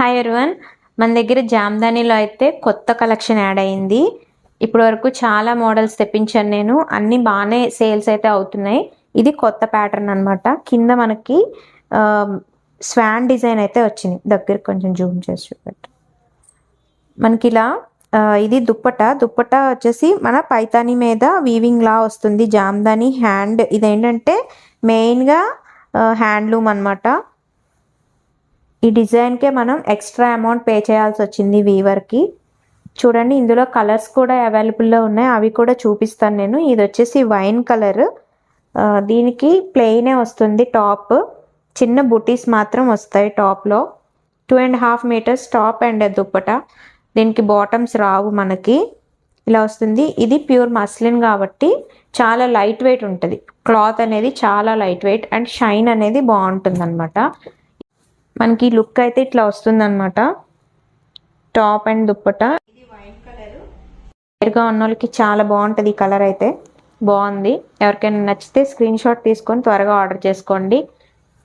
Hi everyone, మన దగ్గర జామ్దానిలో అయితే కొత్త కలెక్షన్ యాడ్ అయ్యింది. ఇప్పటి వరకు చాలా మోడల్స్ తెప్పించాను నేను, అన్ని బాగానే సేల్స్ అయితే అవుతున్నాయి. ఇది కొత్త ప్యాటర్న్ అనమాట. కింద మనకి స్వాన్ డిజైన్ అయితే వచ్చింది. దగ్గర కొంచెం జూమ్ చేసి చూపెట్టు. మనకి ఇలా ఇది దుప్పట వచ్చేసి మన పైతాని మీద వీవింగ్ లా వస్తుంది. జామ్దాని హ్యాండ్, ఇదేంటంటే మెయిన్గా హ్యాండ్లూమ్ అనమాట. ఈ డిజైన్కే మనం ఎక్స్ట్రా అమౌంట్ పే చేయాల్సి వచ్చింది వీవర్కి. చూడండి, ఇందులో కలర్స్ కూడా అవైలబుల్లో ఉన్నాయి, అవి కూడా చూపిస్తాను నేను. ఇది వచ్చేసి వైన్ కలర్. దీనికి ప్లెయినే వస్తుంది టాప్, చిన్న బుటీస్ మాత్రం వస్తాయి టాప్లో. 2.5 మీటర్స్ టాప్ అండ్ దుప్పట. దీనికి బాటమ్స్ రావు మనకి, ఇలా వస్తుంది. ఇది ప్యూర్ మస్లిన్ కాబట్టి చాలా లైట్ వెయిట్ ఉంటుంది. క్లాత్ అనేది చాలా లైట్ వెయిట్ అండ్ షైన్ అనేది బాగుంటుంది అనమాట. మనకి లుక్ అయితే ఇట్లా వస్తుంది అనమాట, టాప్ అండ్ దుప్పట. ఇది వైన్ కలర్, వేరుగా ఉన్న వాళ్ళకి చాలా బాగుంటుంది. ఈ కలర్ అయితే బాగుంది. ఎవరికైనా నచ్చితే స్క్రీన్ షాట్ తీసుకొని త్వరగా ఆర్డర్ చేసుకోండి.